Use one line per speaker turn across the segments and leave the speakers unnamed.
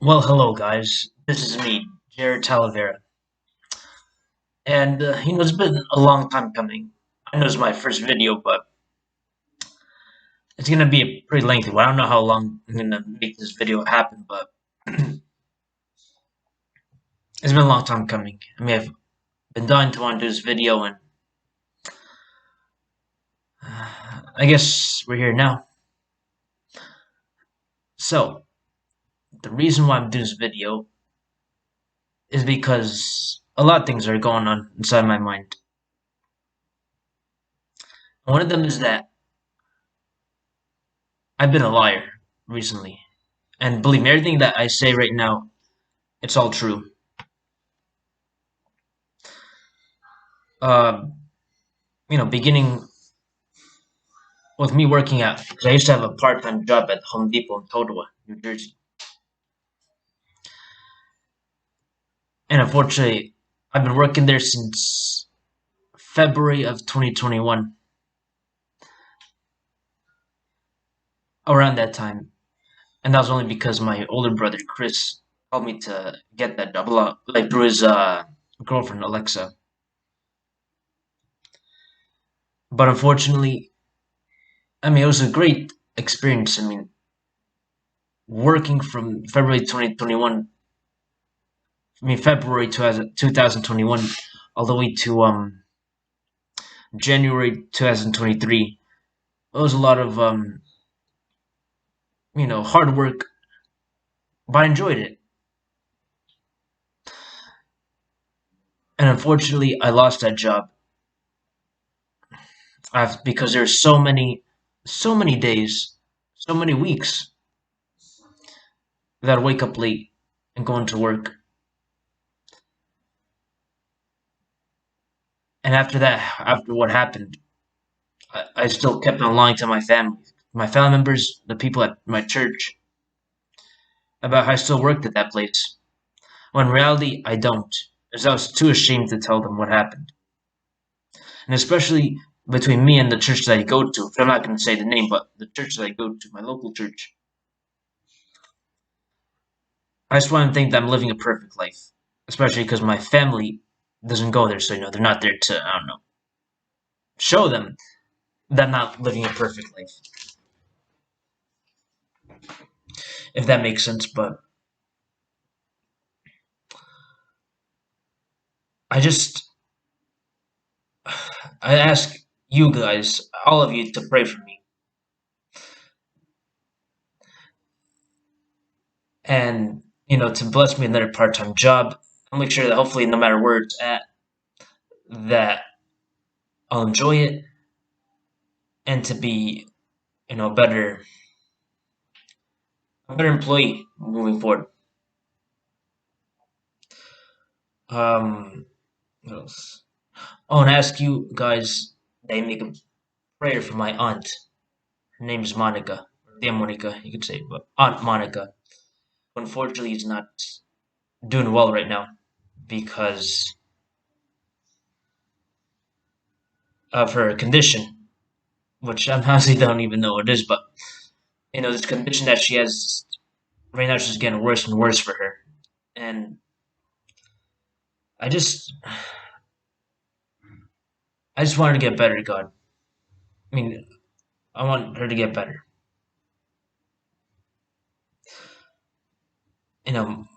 Well, hello guys. This is me, Jared Talavera, and it's been a long time coming. I know it's my first video, but it's gonna be a pretty lengthy one. I don't know how long I'm gonna make this video happen, but it's been a long time coming. I've been dying to want to do this video, and I guess we're here now. So the reason why I'm doing this video is because a lot of things are going on inside my mind. One of them is that I've been a liar recently, and believe me, everything that I say right now, it's all true. uh, beginning with me working at, because I used to have a part-time job at Home Depot in Totowa, New Jersey, and unfortunately, I've been working there since February of 2021, around that time, and that was only because my older brother Chris told me to get that job, like through his girlfriend Alexa. But unfortunately, it was a great experience. Working from February 2021 February 2021 all the way to January 2023. It was a lot of hard work, but I enjoyed it. And unfortunately, I lost that job. Because there's so many days, so many weeks that I wake up late and go into work. And after that, after what happened, I still kept on lying to my family members, the people at my church, about how I still worked at that place. When in reality, I don't, as I was too ashamed to tell them what happened. And especially between me and the church that I go to, I'm not going to say the name, but the church that I go to, my local church, I just want to think that I'm living a perfect life, especially because my family doesn't go there, so they're not there to, I don't know, show them that I'm not living a perfect life, if that makes sense. But I just, I ask you guys, all of you, to pray for me and to bless me another part-time job. I'll make sure that hopefully, no matter where it's at, that I'll enjoy it and to be, a better employee moving forward. What else? Oh, and ask you guys that you make a prayer for my aunt. Her name is Monica, or dear Monica, you could say, but Aunt Monica, who unfortunately is not doing well right now because of her condition, which I honestly don't even know what it is, but this condition that she has right now is just getting worse and worse for her. And I just, I just want her to get better, God. I mean, I want her to get better.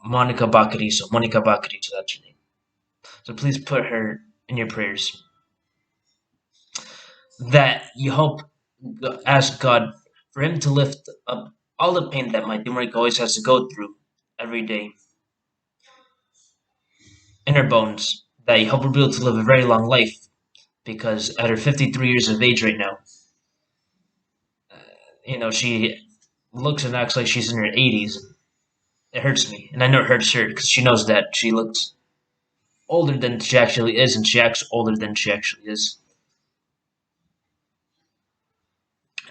Monica Bacarizo, that's her name. So please put her in your prayers. That you hope, ask God for Him to lift up all the pain that my Dimrik always has to go through every day in her bones. That you hope her be able to live a very long life because at her 53 years of age right now, she looks and acts like she's in her 80s. It hurts me, and I know it hurts her because she knows that she looks older than she actually is, and she acts older than she actually is.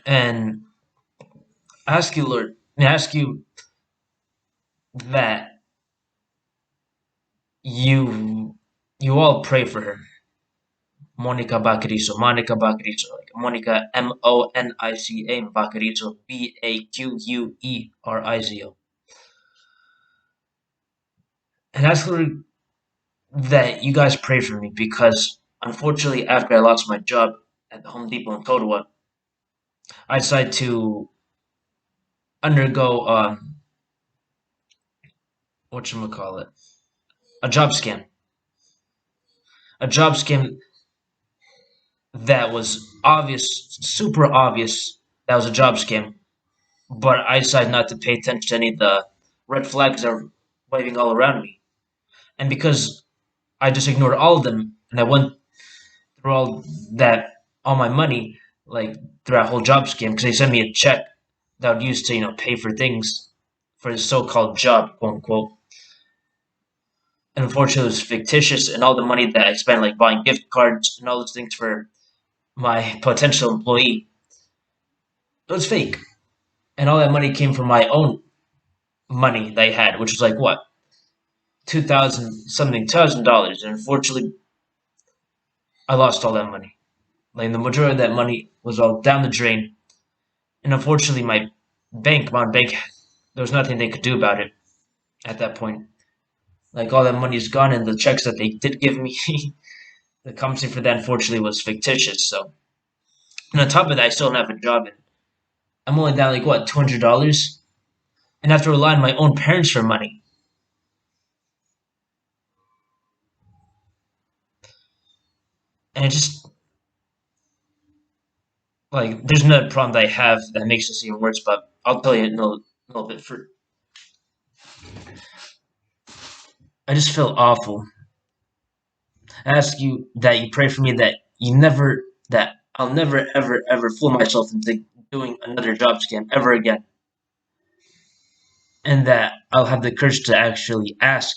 And I ask you, Lord, I ask you that you you all pray for her, Monica Bacarizo, like Monica Monica Bacarizo, Baqurizo. and ask that you guys pray for me because unfortunately, after I lost my job at the Home Depot in Totowa, I decided to undergo what you call it, a job scam, a job scam that was obvious, super obvious. That was a job scam, but I decided not to pay attention to any of the red flags that were waving all around me, and because I just ignored all of them, and I went through all my money, like through that whole job scam, because they sent me a check that I would use to pay for things for the so-called job, quote unquote. And unfortunately, it was fictitious, and all the money that I spent, like buying gift cards and all those things for my potential employee, it was fake. And all that money came from my own money that I had, which was like what, 2,000 something $2,000, and unfortunately, I lost all that money. Like the majority of that money was all down the drain, and unfortunately, my bank, there was nothing they could do about it at that point. Like all that money is gone, and the checks that they did give me, the compensation for that unfortunately was fictitious. So, and on top of that, I still don't have a job, and I'm only down like what, $200, and I have to rely on my own parents for money. And it just like there's another problem that I have that makes this even worse, but I'll tell you in a little bit. For I just feel awful. I ask you that you pray for me that I'll never ever ever fool myself into doing another job scam ever again, and that I'll have the courage to actually ask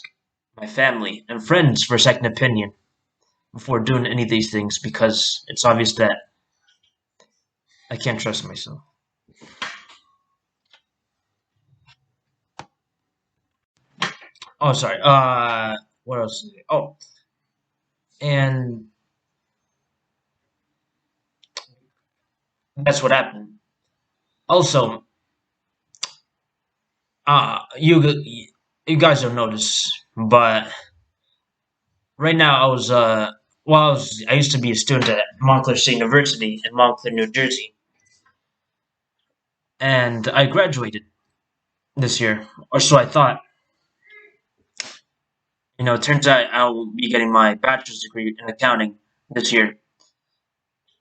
my family and friends for a second opinion before doing any of these things because it's obvious that I can't trust myself. Oh, sorry. What else? Oh, and that's what happened. Also, you guys don't notice, but right now I used to be a student at Montclair State University in Montclair, New Jersey, and I graduated this year, or so I thought. It turns out I'll be getting my bachelor's degree in accounting this year,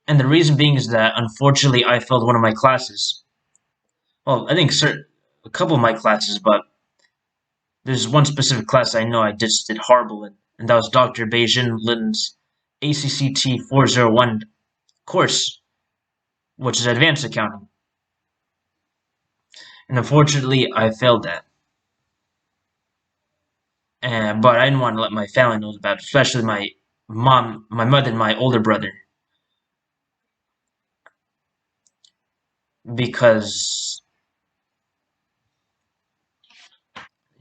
and the reason being is that unfortunately I failed one of my classes. Well, I think a couple of my classes, but there's one specific class I know I just did horrible in, and that was Dr. Beijing Lin's ACCT 401 course, which is advanced accounting. And unfortunately, I failed that. But I didn't want to let my family know about it, especially my mother, and my older brother, because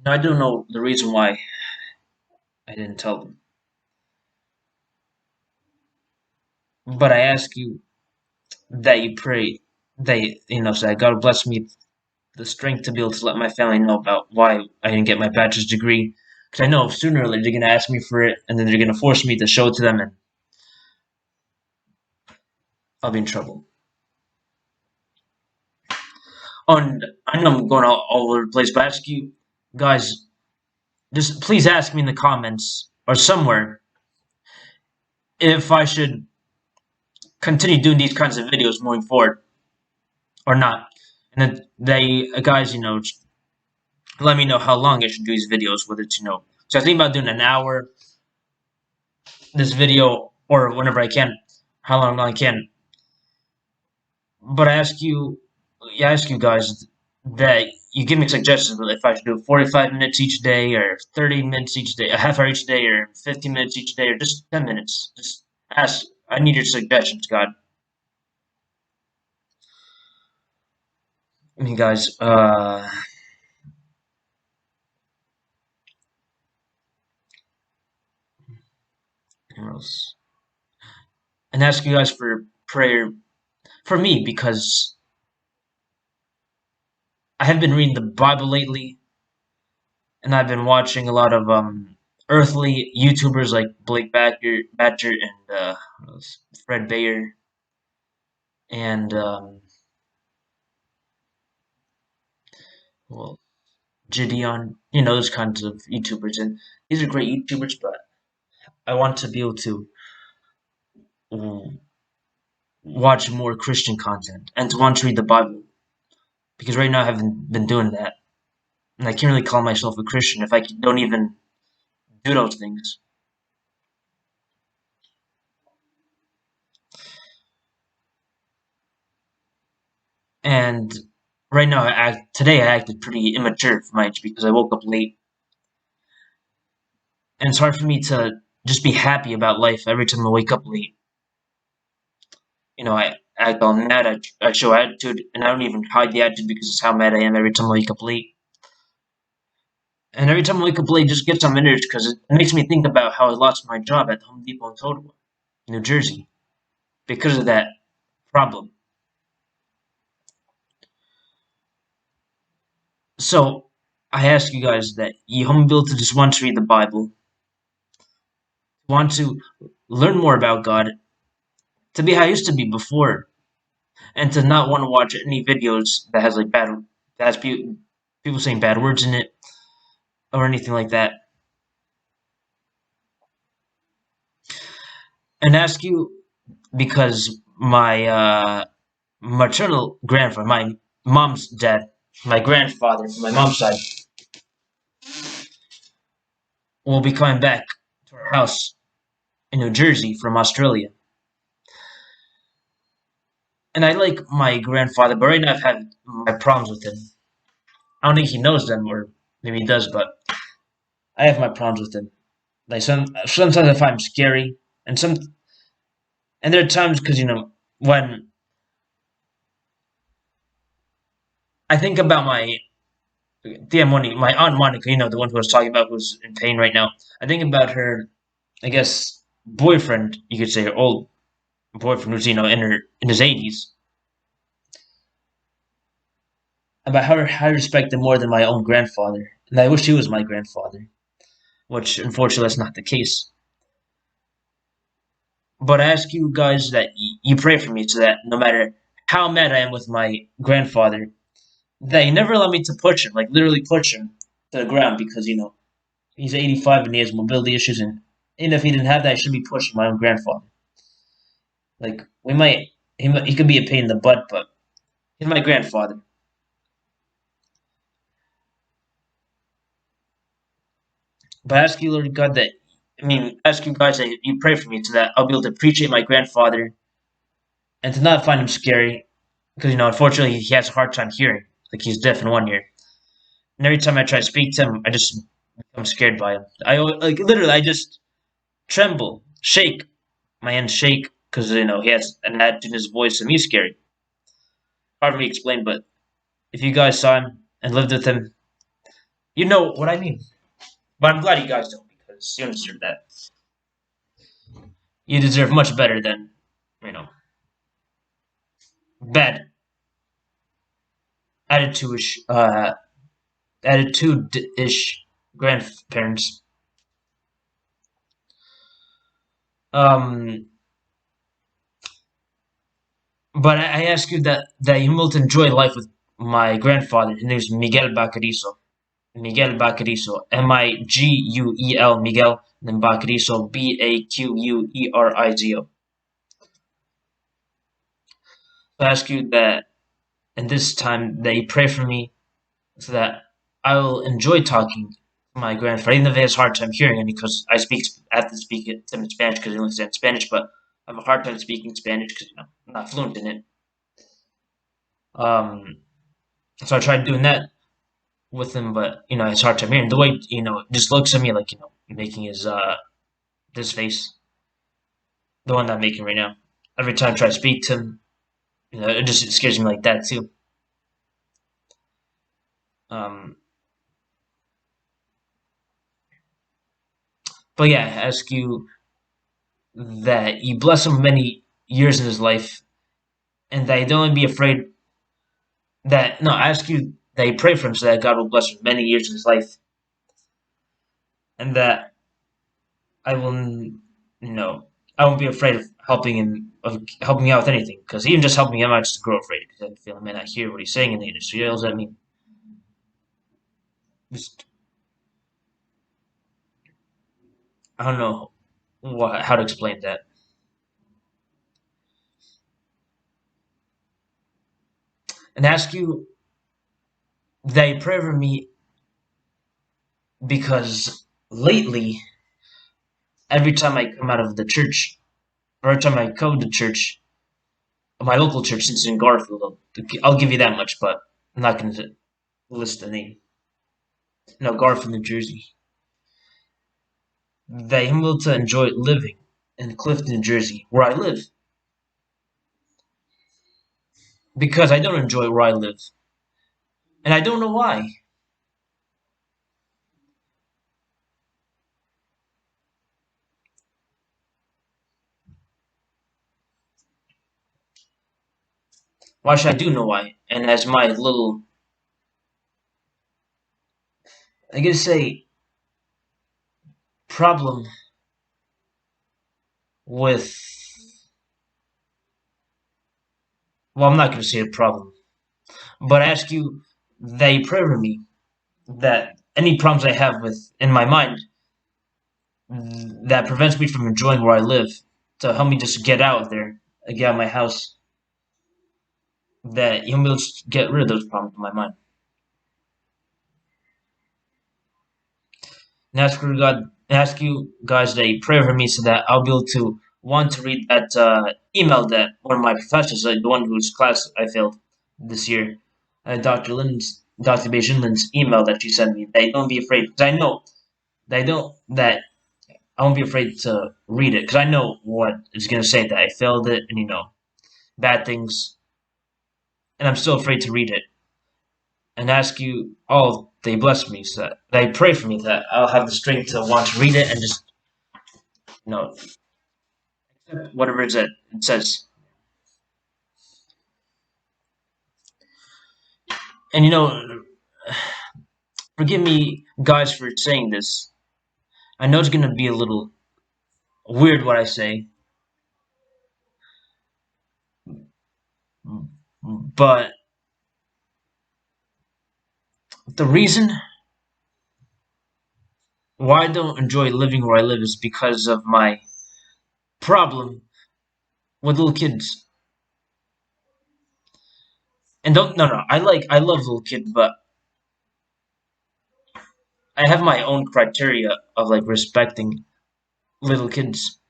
I don't know the reason why I didn't tell them. But I ask you that you pray say God bless me the strength to be able to let my family know about why I didn't get my bachelor's degree. Because I know sooner or later they're gonna ask me for it, and then they're gonna force me to show it to them, and I'll be in trouble. And I know I'm going all over the place, but I ask you guys, just please ask me in the comments or somewhere if I should continue doing these kinds of videos moving forward or not. And then guys, let me know how long I should do these videos, whether it's, so I think about doing an hour, this video, or whenever I can, how long I can. But I ask you guys that you give me suggestions if I should do 45 minutes each day, or 30 minutes each day, a half hour each day, or 50 minutes each day, or just 10 minutes. Just ask. I need your suggestions, God. I mean, guys, what else? And ask you guys for prayer for me because I have been reading the Bible lately, and I've been watching a lot of earthly YouTubers like Blake Badger and Fred Bayer and well, Gideon, those kinds of YouTubers. And these are great YouTubers, but I want to be able to watch more Christian content and to want to read the Bible because right now I haven't been doing that. And I can't really call myself a Christian if I don't even do those things. And right now, today I acted pretty immature for my age because I woke up late, and it's hard for me to just be happy about life every time I wake up late. I act all mad, I show attitude, and I don't even hide the attitude because it's how mad I am every time I wake up late. And every time I wake up late, it just gets on my nerves because it makes me think about how I lost my job at the Home Depot in Totowa, New Jersey, because of that problem. So I ask you guys that you humble to just want to read the Bible, want to learn more about God, to be how I used to be before, and to not want to watch any videos that has like that has people saying bad words in it or anything like that. And ask you because my maternal grandfather, my mom's dad, my grandfather from my mom's side, will be coming back to our house in New Jersey from Australia. And I like my grandfather, but right now I've had my problems with him. I don't think he knows them, or maybe he does, but I have my problems with him. Like sometimes I find him scary, and there are times because when I think about my aunt Monica, the one who I was talking about, who's in pain right now. I think about her, I guess, boyfriend, you could say, her old boyfriend, who's in his 80s. About how I respect him more than my own grandfather, and I wish he was my grandfather, which unfortunately that's not the case. But I ask you guys that you pray for me so that no matter how mad I am with my grandfather, that you never allow me to push him, like literally push him to the ground because he's 85 and he has mobility issues, and even if he didn't have that, I should be pushing my own grandfather. Like he could be a pain in the butt, but he's my grandfather. But I ask you, Lord God, ask you guys that you pray for me so that I'll be able to appreciate my grandfather and to not find him scary, because unfortunately, he has a hard time hearing, like he's deaf in one ear. And every time I try to speak to him, I just become scared by him. Like literally, I just tremble, shake, my hands shake because he has an attitude in his voice, and he's scary. Hard for me to explain, but if you guys saw him and lived with him, you know what I mean. But I'm glad you guys don't because you don't deserve that. You deserve much better than you know bad attitude-ish, attitude-ish grandparents. Um, but I ask you that you will enjoy life with my grandfather. His name is Miguel Bacarizo. Miguel Bacarizo. Miguel, Miguel, and then Bacarizo, Baquerizo. So I ask you that, and this time, that you pray for me so that I will enjoy talking to my grandfather, even if he has a hard time hearing it because I have to speak it to him in Spanish because he understands Spanish, but I have a hard time speaking Spanish because I'm not fluent in it. Um, so I tried doing that with him, but it's hard to hear. The way just looks at me like making his face, the one that I'm making right now. Every time I try to speak to him, it scares me like that too. Um, but yeah, I ask you that you bless him many years in his life, and that you don't be afraid that no. I ask you that you pray for him so that God will bless him many years in his life, and that I will, you know, I won't be afraid of helping out with anything. Because even just helping him, I just grow afraid because I feel I may not hear what he's saying in the industry. He yells at me. Just I don't know how to explain that. And ask you that you pray for me because lately, every time I come out of the church, or every time I go to church, my local church, since it's in Garfield, I'll give you that much, but I'm not going to list the name. No, Garfield, New Jersey. That I'm able to enjoy living in Clifton, New Jersey, where I live, because I don't enjoy where I live, and I don't know why. Why should I do know why? And as my little, I guess say, problem with, well, I'm not going to say a problem, but I ask you that you pray for me that any problems I have with in my mind that prevents me from enjoying where I live to help me just get out of there, get out of my house, that you'll be able to get rid of those problems in my mind. And ask you guys that you pray for me so that I'll be able to want to read that email that one of my professors, the one whose class I failed this year, Dr. Beijing Lin's email that she sent me. That don't be afraid, because I know that I won't be afraid to read it, because I know what it's gonna say, that I failed it and bad things, and I'm still afraid to read it. And ask you all they bless me, so that they pray for me, that I'll have the strength to want to read it and just you know whatever it says. And forgive me, guys, for saying this. I know it's gonna be a little weird what I say, but the reason why I don't enjoy living where I live is because of my problem with little kids. And don't no no, I love little kids, but I have my own criteria of like respecting little kids,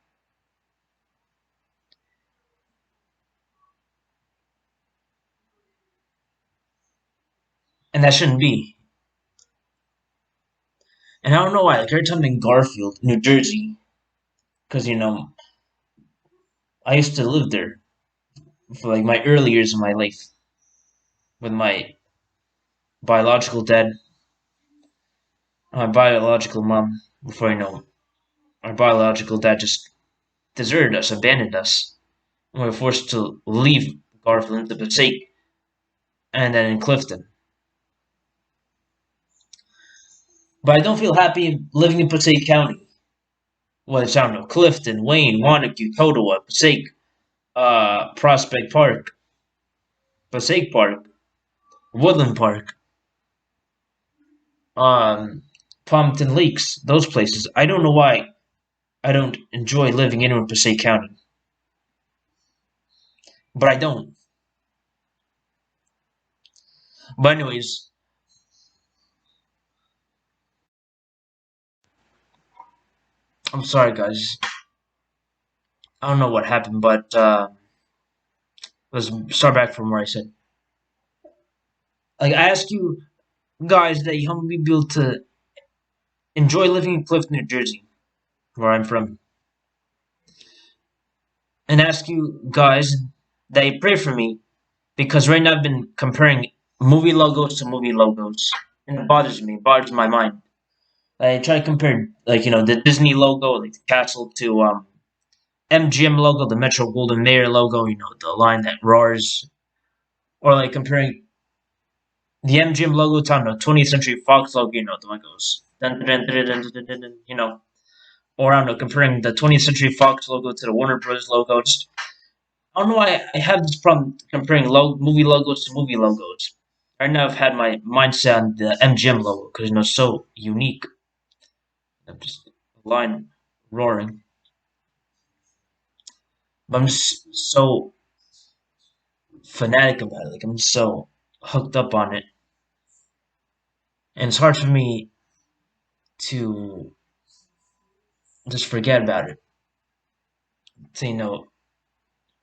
and that shouldn't be. And I don't know why. Like every time in Garfield, New Jersey, because I used to live there for like my early years of my life with my biological dad, and my biological mom. Before our biological dad just deserted us, abandoned us, and we were forced to leave Garfield into Passaic and then in Clifton. But I don't feel happy living in Passaic County. Well, it's, I don't know, Clifton, Wayne, Wanacue, Totowa, Passaic, Prospect Park, Passaic Park, Woodland Park, um, Palmerton Lakes, those places. I don't know why I don't enjoy living anywhere in Passaic County, but I don't. But anyways, I'm sorry, guys. I don't know what happened, but let's start back from where I said. Like, I ask you guys that you help me be able to enjoy living in Clifton, New Jersey, where I'm from, and ask you guys that you pray for me, because right now I've been comparing movie logos to movie logos, and it bothers me. It bothers my mind. I try to compare, like, the Disney logo, like the castle, to MGM logo, the Metro Golden Mayer logo, the line that roars, or like comparing the MGM logo to, I don't know, 20th Century Fox logo, the one goes, dun, dun, dun, dun, dun, dun, dun, dun, or I don't know, comparing the 20th Century Fox logo to the Warner Bros. Logo. Just I don't know why I have this problem comparing movie logos to movie logos. Right now, I've had my mindset on the MGM logo because it's so unique. I'm just line roaring, but I'm just so fanatic about it. Like I'm just so hooked up on it, and it's hard for me to just forget about it. To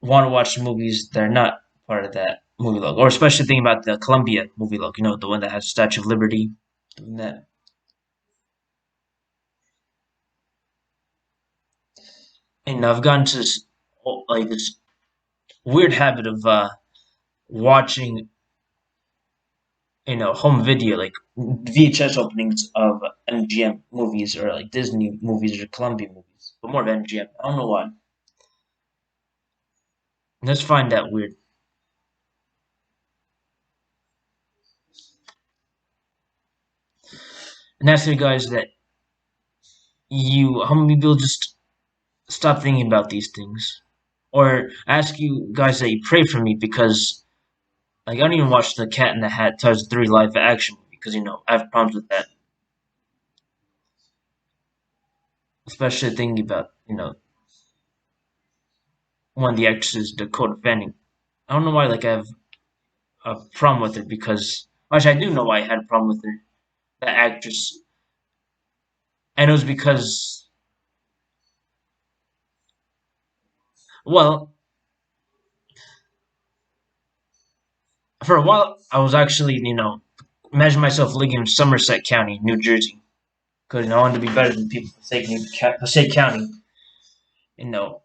want to watch movies that are not part of that movie logo, or especially thinking about the Columbia movie logo. The one that has Statue of Liberty. That and I've gotten to this like this weird habit of watching home video like VHS openings of MGM movies or like Disney movies or Columbia movies, but more of MGM. I don't know why. I just find that weird. And ask you guys that how many people just stop thinking about these things, or ask you guys that you pray for me because like I don't even watch the Cat in the Hat Tarzan 3 live action movie because I have problems with that, especially thinking about one of the actresses, Dakota Fanning. I don't know why like I have a problem with her because actually I do know why I had a problem with her, the actress, and it was because well, for a while I was actually imagine myself living in Somerset County, New Jersey, because I wanted to be better than people in Passaic County, you know,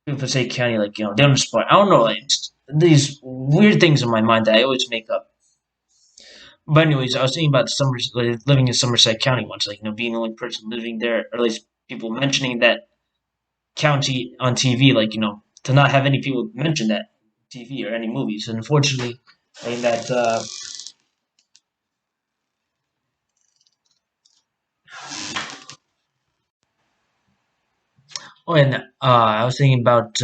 people in Passaic County like they don't support. I don't know, like just these weird things in my mind that I always make up. But anyways, I was thinking about living in Somerset County once, like being the only person living there, or at least people mentioning that county on TV, like to not have any people mention that TV or any movies. And unfortunately, in that and I was thinking about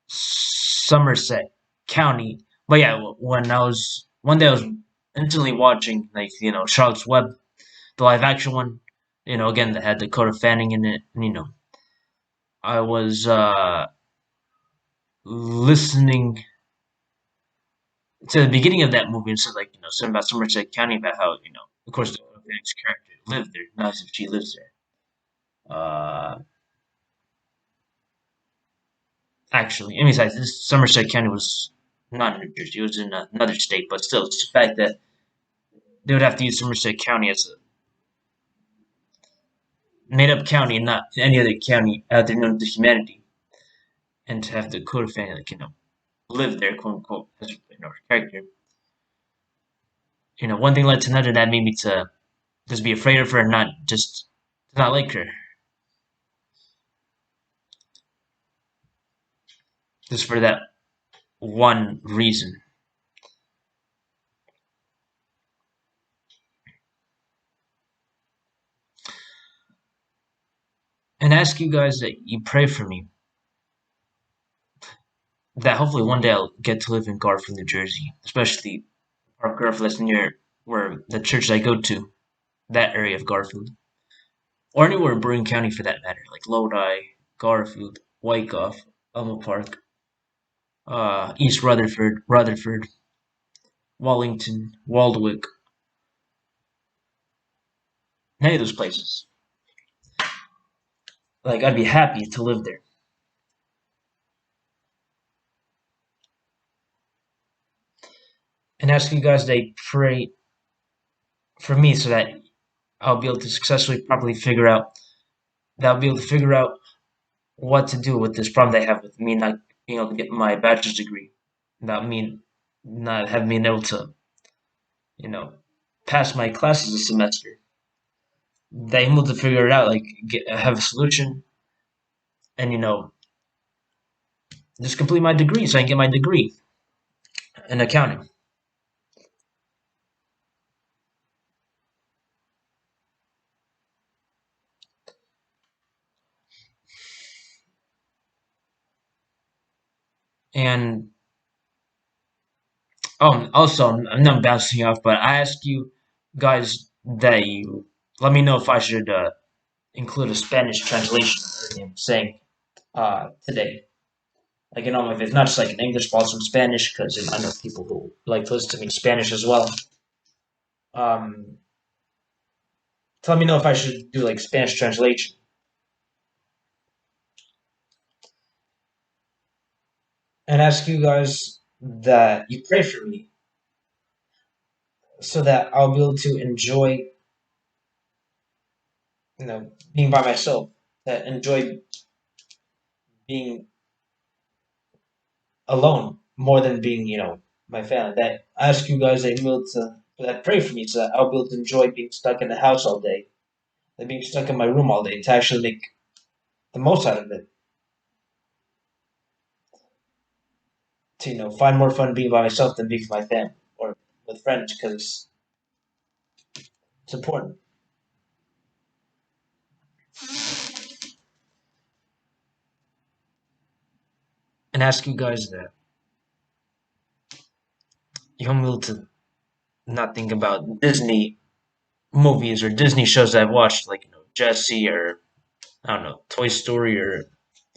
Somerset County, but yeah, when I was one day I was instantly watching like Charlotte's Web, the live action one. Again that had Dakota Fanning in it. And, I was listening to the beginning of that movie and said like something about Somerset County about how of course the Phoenix character lived there, not as if she lives there. Actually, and besides, this Somerset County was not in New Jersey; it was in another state. But still, it's the fact that they would have to use Somerset County as a made-up county and not any other county out there known to humanity, and to have the Dakota family like live there, quote unquote, as her character. One thing led to another that made me to just be afraid of her and not just not like her, just for that one reason. And ask you guys that you pray for me, that hopefully one day I'll get to live in Garfield, New Jersey, especially Park Garfield that's near where the church I go to, that area of Garfield, or anywhere in Bergen County for that matter, like Lodi, Garfield, Wyckoff, Elmo Park, East Rutherford, Wallington, Waldwick, any of those places. Like I'd be happy to live there. And ask you guys to pray for me so that I'll be able to successfully, properly figure out that I'll be able to figure out what to do with this problem they have with me not being able to get my bachelor's degree, without me not having been able to, you know, pass my classes this semester. They able to figure it out, like have a solution, and just complete my degree so I can get my degree in accounting. And also, I'm not bouncing you off, but I ask you guys that you let me know if I should include a Spanish translation of everything I'm saying today. Like in all my videos, not just like in English, but also in Spanish, because I know people who like to listen to me in Spanish as well. Um, Let me know if I should do like Spanish translation and ask you guys that you pray for me so that I'll be able to enjoy, being by myself. That enjoy being alone more than being, my family. That I ask you guys that you will to that pray for me so that I'll be able to enjoy being stuck in the house all day, and being stuck in my room all day to actually make the most out of it. To find more fun being by myself than being with my family or with friends because it's important. And ask you guys that you want me to not think about Disney movies or Disney shows that I've watched, like Jesse or I don't know Toy Story or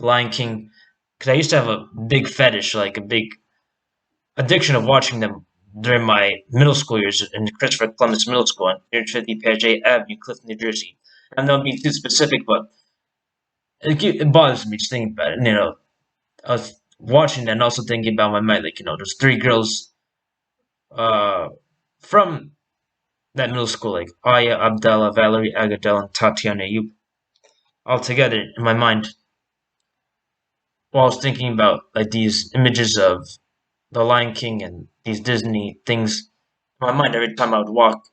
Lion King, because I used to have a big fetish, like a big addiction of watching them during my middle school years in Christopher Columbus Middle School on 350 Paget Avenue, Clifton, New Jersey. I'm not being too specific, but it bothers me just thinking about it. I was watching that and also thinking about my mind, like those three girls uh, from that middle school, like Aya, Abdallah, Valerie, Agadel, and Tatiana, you all together in my mind while I was thinking about like these images of the Lion King and these Disney things in my mind every time I would walk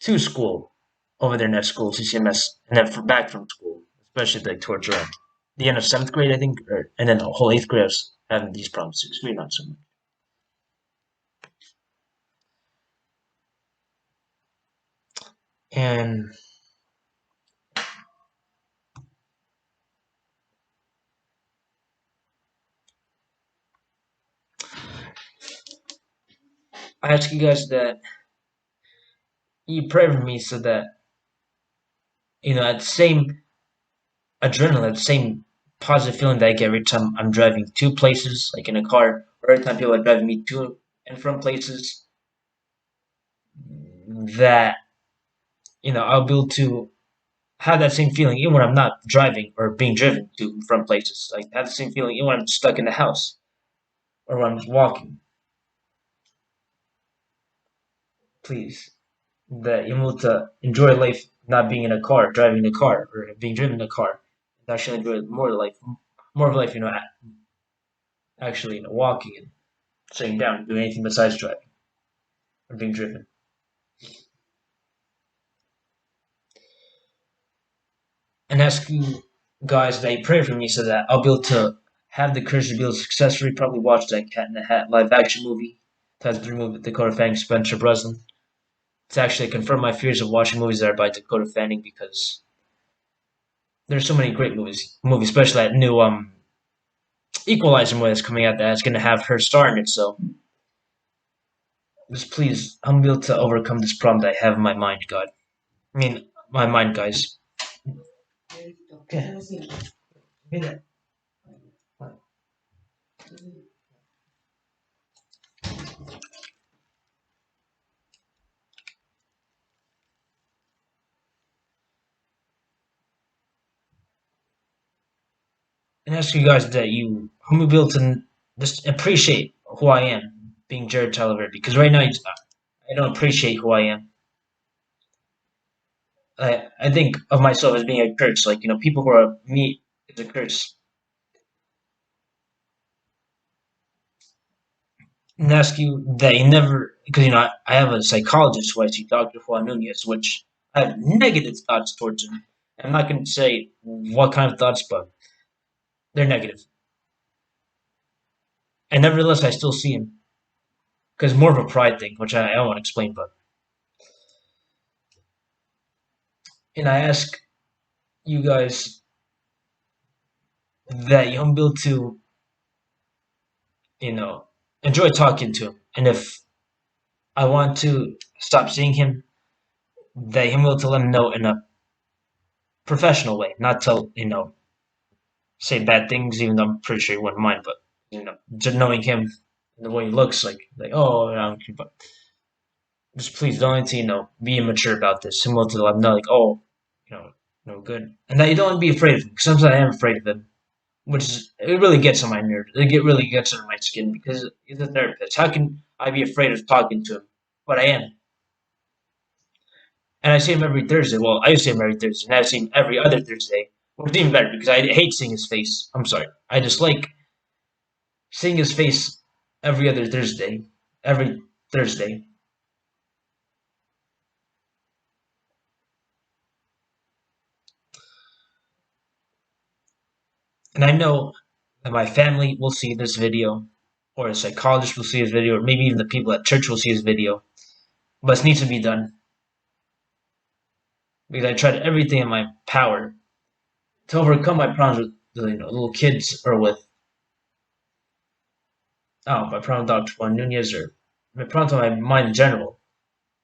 to school over there next school, CCMS, and then back from school, especially like towards the end of seventh grade, I think, and then the whole eighth grade I was having these problems. Sixth grade, not so much. And I ask you guys that you pray for me so that that same adrenaline, that same positive feeling that I get every time I'm driving to places, like in a car, or every time people are driving me to and from places, that I'll be able to have that same feeling even when I'm not driving or being driven to and from places. Like have the same feeling even when I'm stuck in the house or when I'm walking. Please, that you're able to enjoy life, not being in a car, driving a car, or being driven in a car. Actually, enjoy more of life. Actually, walking and sitting down, doing anything besides driving or being driven. And ask you guys that you pray for me so that I'll be able to have the courage to be able to successfully probably watch that Cat in the Hat live action movie. That's the movie with Dakota Fanning, Spencer Breslin. To actually confirm my fears of watching movies that are by Dakota Fanning because there's so many great movies, especially that new Equalizer movie that's coming out that's going to have her star in it. So just please, I'm able to overcome this problem that I have in my mind, God. I mean, my mind, guys. Okay. And ask you guys that I'm able to just appreciate who I am, being Jared Talavera, because right now I don't appreciate who I am. I think of myself as being a curse. Like people who are me is a curse. And ask you that you never, because I have a psychologist who I see, Dr. Juan Nunez, which I have negative thoughts towards him. I'm not going to say what kind of thoughts, but they're negative. And nevertheless, I still see him because more of a pride thing, which I don't want to explain. But and I ask you guys that you'll be able to you know, enjoy talking to him. And if I want to stop seeing him, that I'm able to let him know in a professional way, not to, say bad things, even though I'm pretty sure he wouldn't mind, but, just knowing him and the way he looks, like, oh, but just please don't, be immature about this. Similar to let him know, like, oh, no good. And that you don't be afraid of him, because sometimes I am afraid of him, which is, it really gets on my nerves. Really gets under my skin because he's a therapist. How can I be afraid of talking to him? But I am. And I see him every Thursday. Well, I used to see him every Thursday, and I see him every other Thursday. Which is even better because I hate seeing his face. I'm sorry. I just like seeing his face every other Thursday. Every Thursday. And I know that my family will see this video, or a psychologist will see this video, or maybe even the people at church will see this video. But it needs to be done because I tried everything in my power to overcome my problems with little kids or with my problem with Dr. Juan Nunez or my problems with my mind in general,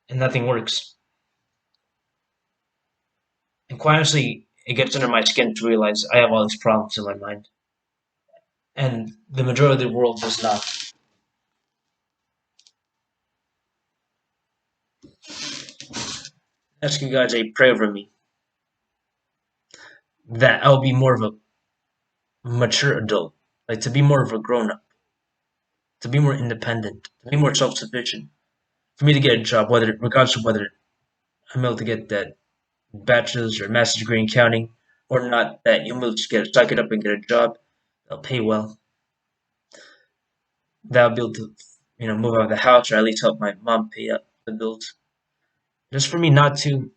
and nothing works. And quite honestly, it gets under my skin to realize I have all these problems in my mind, and the majority of the world does not. Ask you guys a prayer for me that I'll be more of a mature adult, like to be more of a grown up, to be more independent, to be more self sufficient, for me to get a job, whether regardless of whether I'm able to get that bachelor's or master's degree in accounting or not, that you'll just get suck it up and get a job. They'll pay well. That I'll be able to, move out of the house or at least help my mom pay up the bills. Just for me not to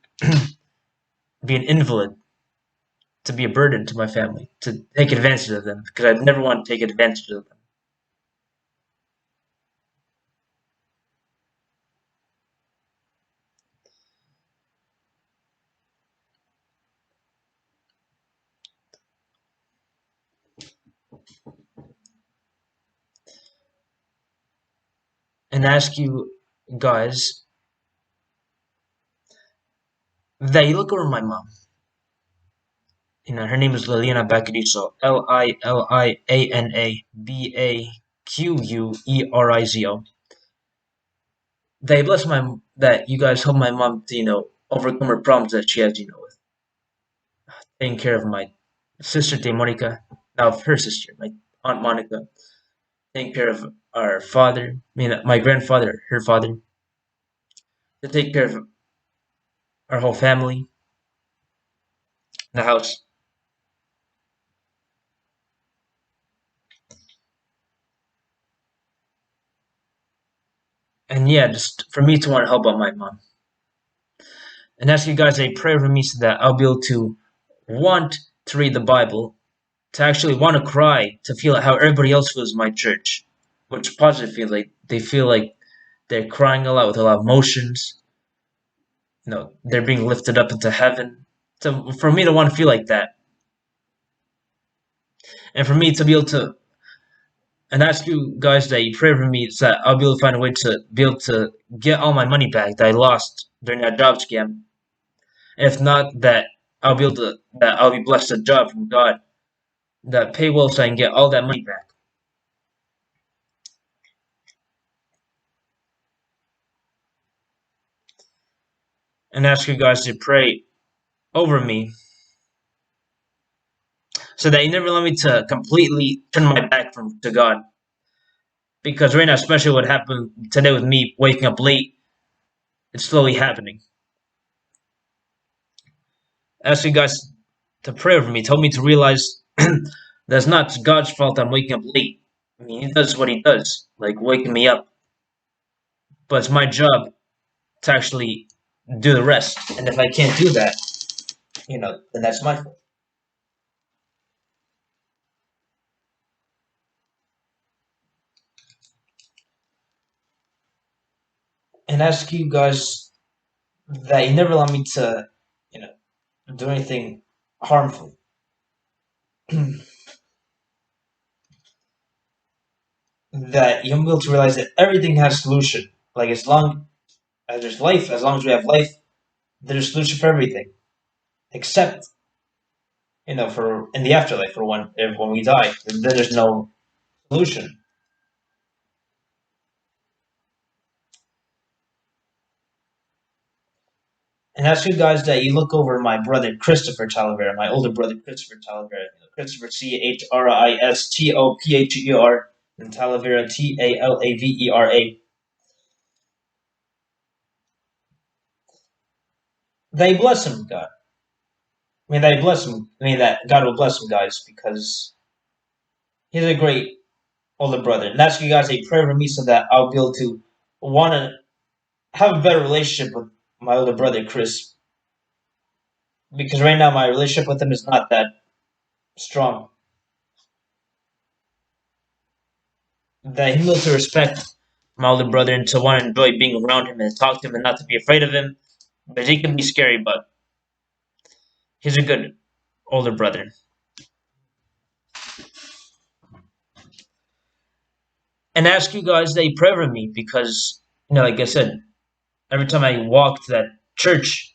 be an invalid, to be a burden to my family, to take advantage of them, because I'd never want to take advantage of them. And ask you guys that you look over my mom. Her name is Liliana Bacarizo. Liliana Bacarizo. That bless that you guys help my mom to, overcome her problems that she has, with taking care of my sister, Monica, now her sister, my aunt Monica, taking care of our father, my grandfather, her father, to take care of our whole family, the house. And yeah, just for me to want to help out my mom. And ask you guys a prayer for me so that I'll be able to want to read the Bible, to actually want to cry, to feel how everybody else feels in my church, which positive feel like they feel like they're crying a lot with a lot of emotions. They're being lifted up into heaven. So for me to want to feel like that, and for me to be able to, and ask you guys that you pray for me, so that I'll be able to find a way to be able to get all my money back that I lost during that job scam. If not, that I'll be blessed a job from God that pay well so I can get all that money back. And ask you guys to pray over me so that you never let me to completely turn my back to God. Because right now, especially what happened today with me waking up late, it's slowly happening. Ask you guys to pray over me. Told me to realize that's not God's fault I'm waking up late. He does what he does, like waking me up. But it's my job to actually do the rest. And if I can't do that, then that's my fault. And ask you guys that you never allow me to, you know, do anything harmful. that you'll be able to realize that everything has a solution. Like as long as there's life, as long as we have life, there's a solution for everything. Except, for in the afterlife, for when we die, then there's no solution. And that's you guys that you look over my brother Christopher Talavera, my older brother Christopher Talavera. Christopher Christopher, and Talavera Talavera. They bless him, God. I mean, they bless him. I mean, that God will bless him, guys, because he's a great older brother. And that's you guys a prayer for me so that I'll be able to want to have a better relationship with my older brother Chris, because right now my relationship with him is not that strong. That he'll to respect my older brother and to want to enjoy being around him and talk to him and not to be afraid of him. But he can be scary, but he's a good older brother. And ask you guys that you pray for me because, like I said, every time I walk to that church,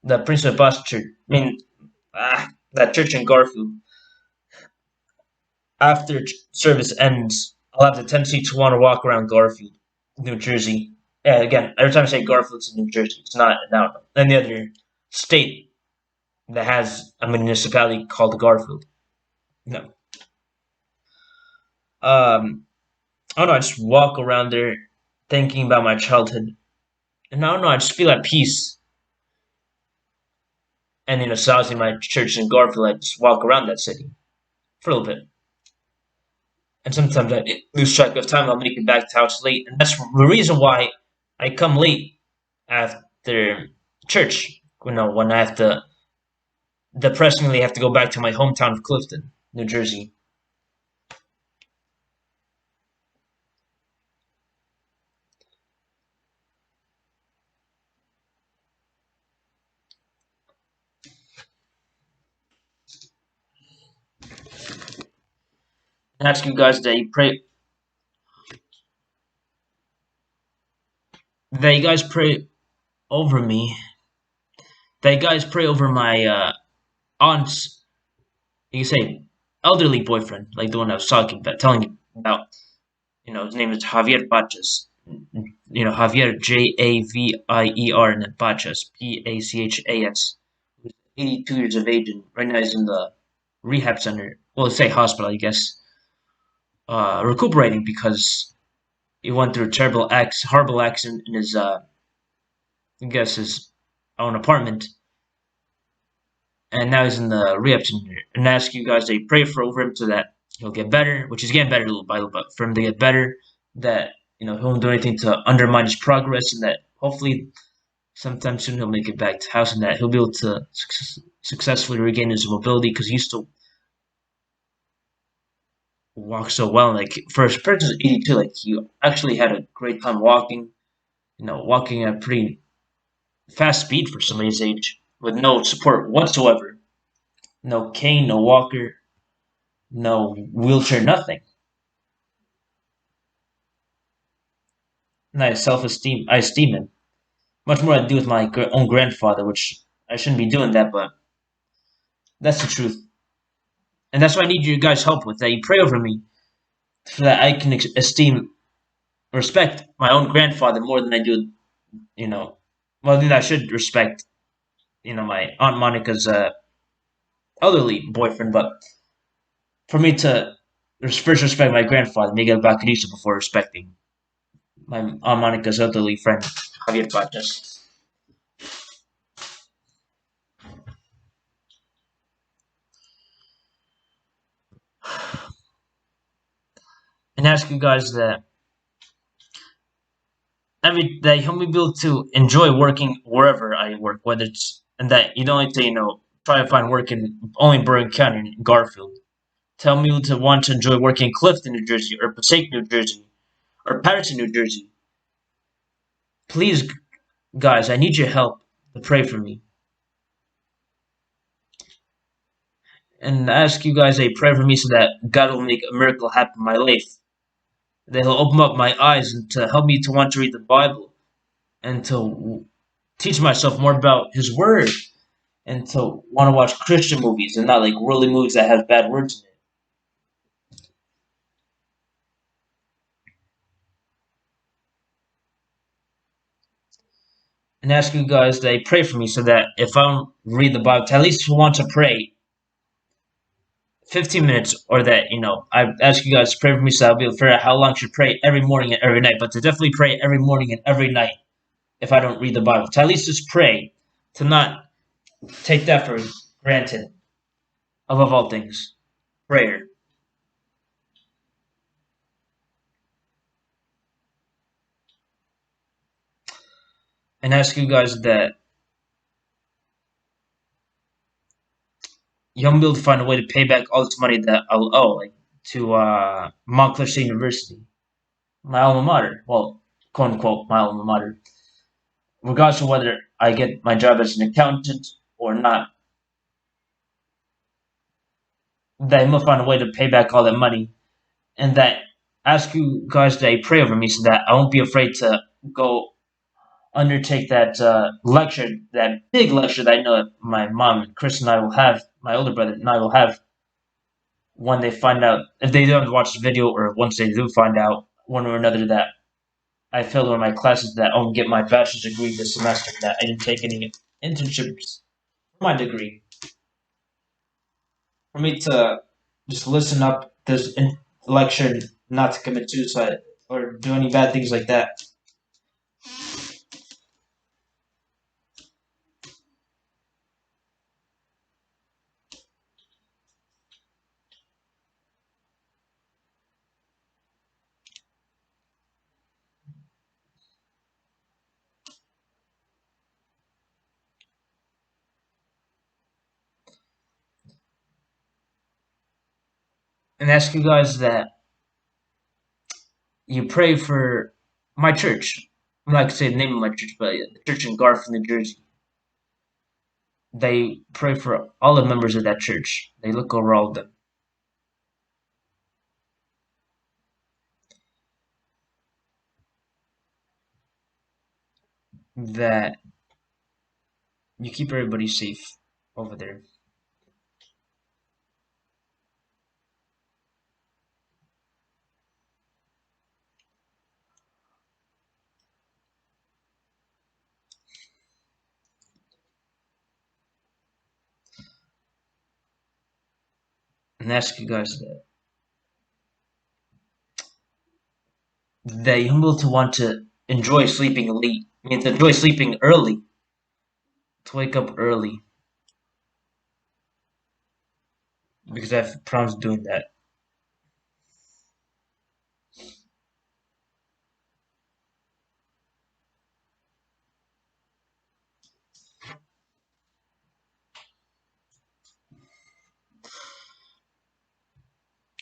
the Prince of Bus church, that church in Garfield, after service ends, I'll have the tendency to want to walk around Garfield, New Jersey. Yeah, again, every time I say Garfield, it's in New Jersey. It's not now any other state that has a municipality called Garfield. No. I don't know. I just walk around there thinking about my childhood, and I don't know. I just feel at peace. And so I was in my church in Garfield. I just walk around that city for a little bit, and sometimes I lose track of time. I'll make it back to house late, and that's the reason why I come late after church. When I have to depressingly have to go back to my hometown of Clifton, New Jersey. And ask you guys that you guys pray over me, that you guys pray over my aunt's, you say, elderly boyfriend, like the one I was talking about, telling you about. His name is Javier Pachas. Javier, Javier, and then Pachas, Pachas. 82 years of age, and right now he's in the rehab center. Well, let's say hospital, I guess. Recuperating because he went through a horrible accident in his, I guess, his own apartment, and now he's in the rehab center. And I ask you guys to pray for over him so that he'll get better, which he's getting better little by little, but for him to get better, that he won't do anything to undermine his progress, and that hopefully sometime soon he'll make it back to house, and that he'll be able to successfully regain his mobility because he used to walk so well. Like for his person 82, like he actually had a great time walking. Walking at a pretty fast speed for somebody's age with no support whatsoever. No cane, no walker, no wheelchair, nothing. And I esteem him. Much more I do with my own grandfather, which I shouldn't be doing that, but that's the truth. And that's what I need you guys' help with. That you pray over me so that I can esteem, respect my own grandfather more than I do, more than I should respect, my Aunt Monica's elderly boyfriend. But for me to first respect my grandfather, Miguel Bacarista, before respecting my Aunt Monica's elderly friend, Javier Patas. And ask you guys that help me be able to enjoy working wherever I work, whether it's and that you don't need to try to find work in only Bergen County, in Garfield. Tell me to want to enjoy working in Clifton, New Jersey, or Passaic, New Jersey, or Patterson, New Jersey. Please, guys, I need your help to pray for me. And I ask you guys a pray for me so that God will make a miracle happen in my life. that He'll open up my eyes and to help me to want to read the Bible and to teach myself more about His Word and to want to watch Christian movies and not like worldly movies that have bad words in it. And ask you guys that you pray for me so that if I don't read the Bible, to at least want to pray 15 minutes, or that, I ask you guys to pray for me so I'll be able to figure out how long I should pray every morning and every night, but to definitely pray every morning and every night if I don't read the Bible. To at least just pray, to not take that for granted, above all things. Prayer. And ask you guys that you'll be able to find a way to pay back all this money that I'll owe, like to Montclair State University, my alma mater. Well, quote unquote, my alma mater. Regardless of whether I get my job as an accountant or not, that I must find a way to pay back all that money. And that ask you guys that pray over me so that I won't be afraid to go undertake that lecture, that big lecture that I know that my mom, Chris, and I will have, my older brother and I will have when they find out, if they don't watch the video or once they do find out one or another that I failed one of my classes, that I won't get my bachelor's degree this semester, that I didn't take any internships for my degree. For me to just listen up this lecture and not to commit suicide or do any bad things like that. And ask you guys that you pray for my church. I'm not going to say the name of my church, but the church in Garfield, New Jersey. They pray for all the members of that church. They look over all of them. That you keep everybody safe over there. And ask you guys that you're able to want to enjoy sleeping late. I mean, to enjoy sleeping early. To wake up early. Because I have problems doing that.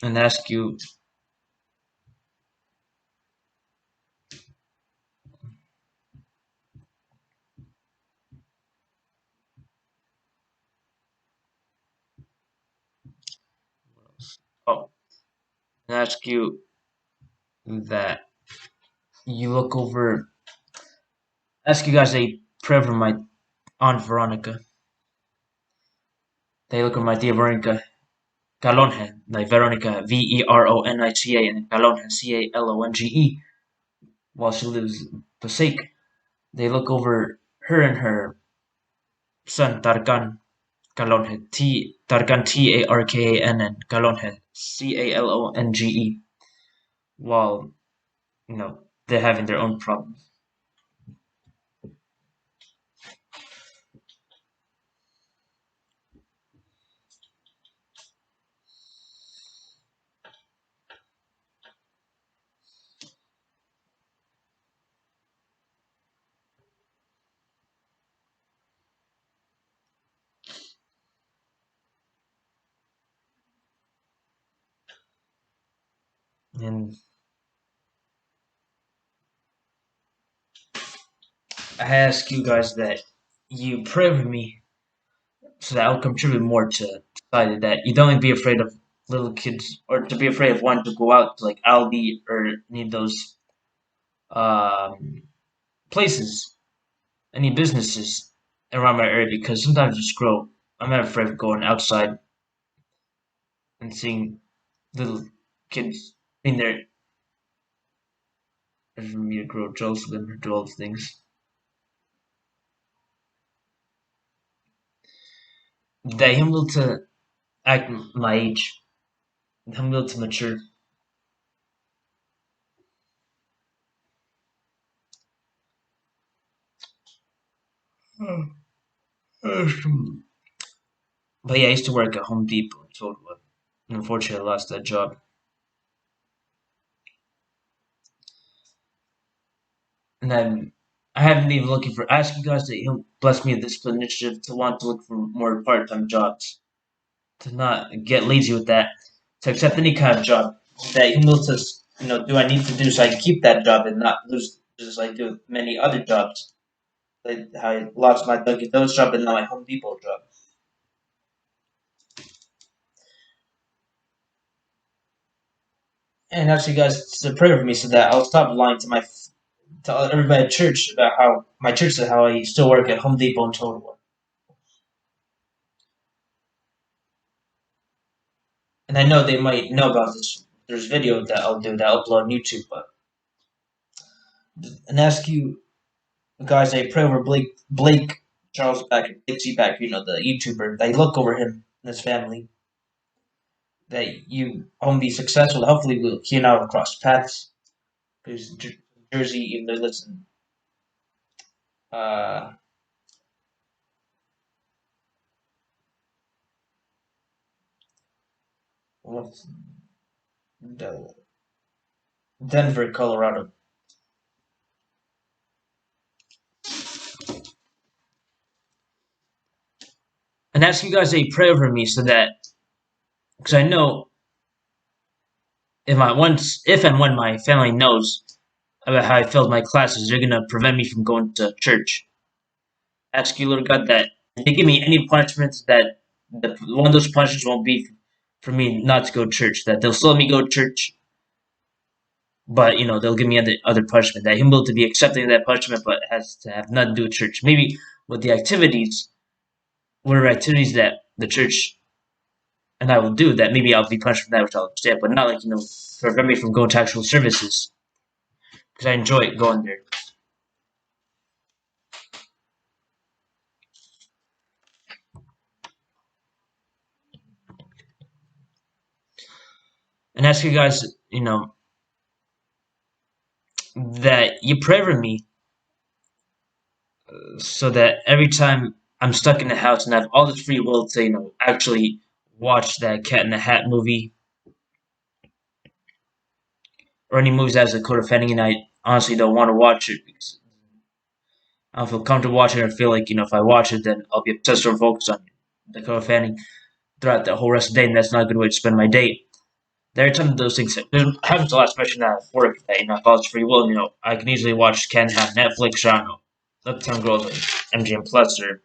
And ask you, oh, and ask you that you look over, ask you guys a prayer for my Aunt Veronica. They look over my dear Veronica Calonge, like Veronica Veronica, and Calonge Calonge, while she lives Passaic. They look over her and her son Tarkan Calonge, Tarkan Tarkan and Calonge Calonge, while they're having their own problems. And I ask you guys that you pray with me so that I'll contribute more to society. That you don't be afraid of little kids, or to be afraid of wanting to go out to like Aldi or any of those um, places, any businesses around my area because sometimes I just grow. I'm not afraid of going outside and seeing little kids in there for me to grow jealous of them or do all those things. That I'm able to act my age. I'm able to mature. But yeah, I used to work at Home Depot in Total. And unfortunately, I lost that job. And I haven't been even looking for. I ask you guys that He'll bless me with this initiative to want to look for more part-time jobs, to not get lazy with that, to accept any kind of job that He'll to, do I need to do so I can keep that job and not lose just like I do with many other jobs. Like how I lost my Dunkin' Donuts job and now my Home Depot job. And ask you guys to pray for me so that I'll stop lying to my tell everybody at church about how my church said how I still work at Home Depot and Total War. And I know they might know about this. There's video that I'll do that I'll upload on YouTube, but and ask you guys, I pray over Blake Charles Backer, Blake Z Backer, the YouTuber. That you look over him and his family. That you home be successful. Hopefully, he and I will cross paths. Because Jersey, even though listen, uh, what's Denver, Colorado. And ask you guys to pray over me so that because I know if and when my family knows about how I failed my classes, they're gonna prevent me from going to church. Ask you, Lord God, that if they give me any punishments, that one of those punishments won't be for me not to go to church. That they'll still let me go to church, but they'll give me other punishment. That Him will to be accepting of that punishment, but has to have nothing to do with church. Maybe with the activities, whatever activities that the church and I will do, that maybe I'll be punished for that, which I'll understand, but not like prevent me from going to actual services because I enjoy going there. And ask you guys, that you pray for me so that every time I'm stuck in the house and I have all this free will to, actually watch that Cat in the Hat movie or any movies that has a code of offending, and I honestly don't want to watch it because I don't feel comfortable watching it. I feel like, if I watch it, then I'll be obsessed or focused on the code of offending throughout the whole rest of the day, and that's not a good way to spend my day. There are tons of those things. There happens a lot, especially now at work, that, if I was free will, I can easily watch Cat in the Hat, Netflix, or I don't know, Uptown Girls like MGM Plus, or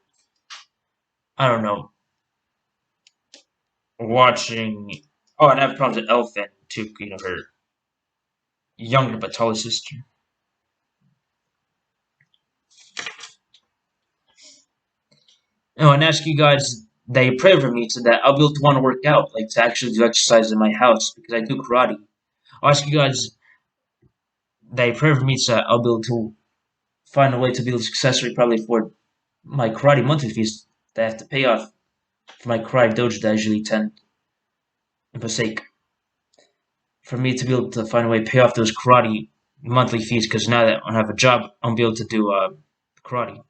I don't know, watching. Oh, and I have problems with Elephant too. Her younger but taller sister. And I ask you guys that you pray for me so that I'll be able to want to work out, like to actually do exercise in my house because I do karate. I'll ask you guys that you pray for me so that I'll be able to find a way to be able to successfully probably afford my karate monthly fees that I have to pay off for my karate dojo that I usually attend in Passaic. For me to be able to find a way to pay off those karate monthly fees because now that I have a job, I'll be able to do karate.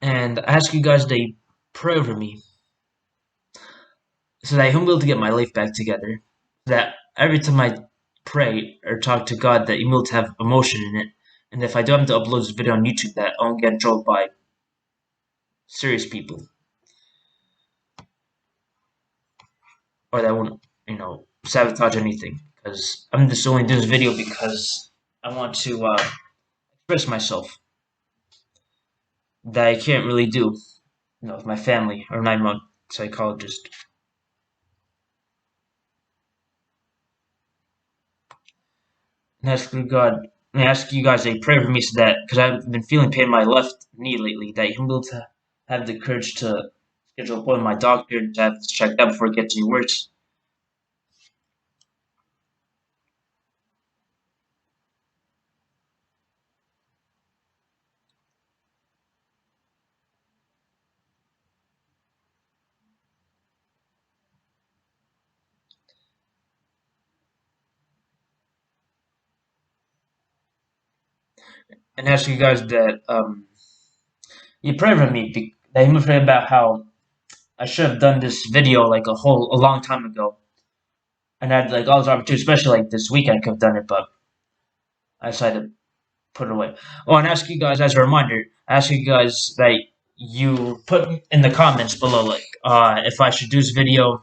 And I ask you guys to pray over me so that I'm able to get my life back together. That every time I pray or talk to God, that I'm able to have emotion in it. And if I do have to upload this video on YouTube, that I won't get in trouble by serious people. Or that won't, sabotage anything. because I'm just only doing this video because I want to express myself that I can't really do, with my family or my psychologist. And ask God, and ask you guys a prayer for me so that because I've been feeling pain in my left knee lately, that I'm able to have the courage to schedule an appointment with my doctor to have this checked out before it gets any worse. And ask you guys that you pray for me. That I'm afraid about how I should have done this video like a long time ago, and I had like all those opportunities, especially like this weekend I could have done it, but I decided to put it away. Oh, and ask you guys as a reminder, ask you guys that you put in the comments below, like if I should do this video,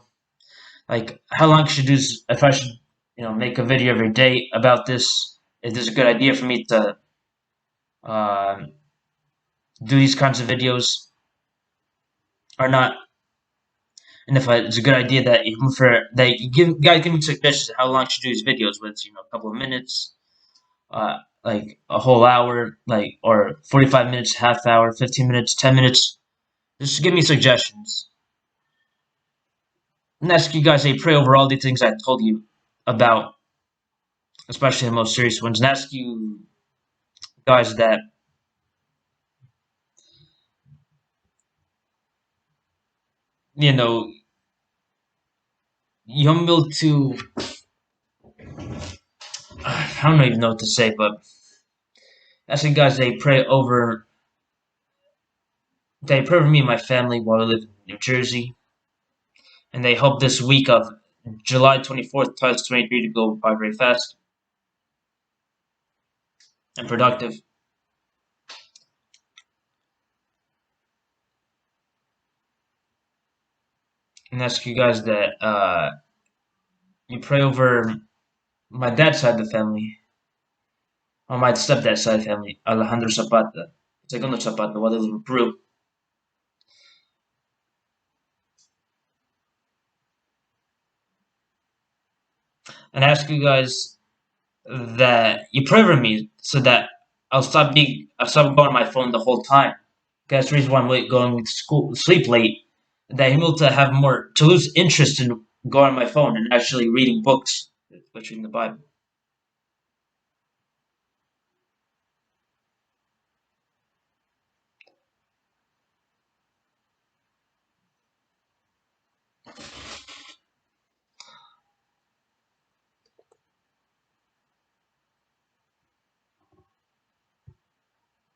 like how long I should do this, if I should, make a video every day about this. If this is a good idea for me to uh, do these kinds of videos or not, and if it's a good idea that you give guys give me suggestions of how long I should do these videos, whether it's a couple of minutes, like a whole hour, like or 45 minutes, half hour, 15 minutes, 10 minutes. Just give me suggestions. And ask you guys to pray over all the things I told you about, especially the most serious ones. And ask you guys that you know you humble to. I don't even know what to say, but ask you guys they pray over me and my family while I live in New Jersey, and they hope this week of July 24th, 2023 to go by very fast and productive. And ask you guys that you pray over my dad's side of the family, on my stepdad's side of the family, Alejandro Zapata, Segundo Zapata, while they live in Peru. And ask you guys that you pray for me so that I'll stop going on my phone the whole time. That's the reason why I'm going to sleep late. That I'm able to have more, to lose interest in going on my phone and actually reading books, which reading the Bible.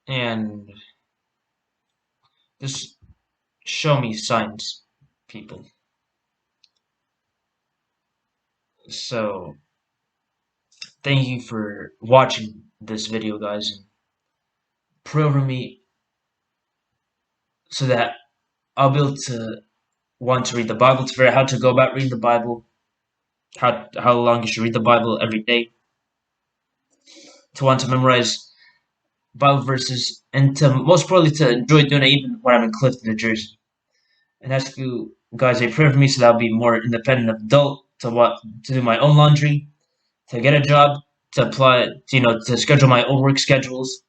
And just show me signs, people. So, thank you for watching this video, guys. And pray over me so that I'll be able to want to read the Bible, to figure out how to go about reading the Bible, how long you should read the Bible every day, to want to memorize Bible verses, and to most probably to enjoy doing it even when I'm in Clifton, New Jersey. And ask you guys a prayer for me so that I'll be more independent adult to do my own laundry, to get a job, to apply, to schedule my own work schedules,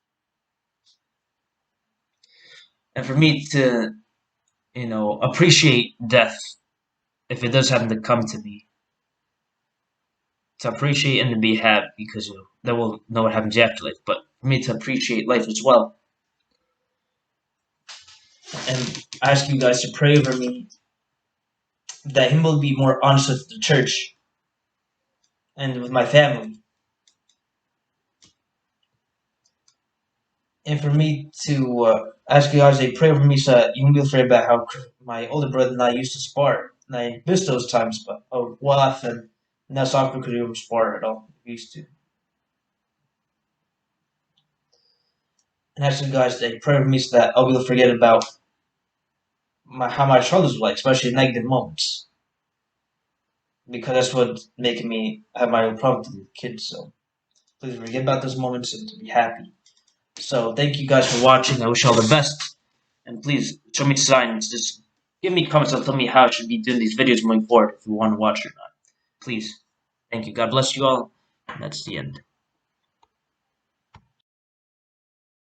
and for me to appreciate death if it does happen to come to me, to appreciate and to be happy because then we'll know what happens after life. But for me to appreciate life as well, and I ask you guys to pray over me that Him will be more honest with the church and with my family, and for me to ask you guys to pray over me so that you won't be afraid about how my older brother and I used to spar. And I miss those times, but well, often now soccer could even spar at all. We used to. And ask you guys to pray over me so that I'll be able to forget about how my struggles were like, especially negative moments. because that's what's making me have my own problem with the kids. So please forget about those moments and to be happy. So thank you guys for watching. I wish you all the best. And please show me signs. Just give me comments and tell me how I should be doing these videos moving forward if you want to watch or not. Please. Thank you. God bless you all. And that's the end.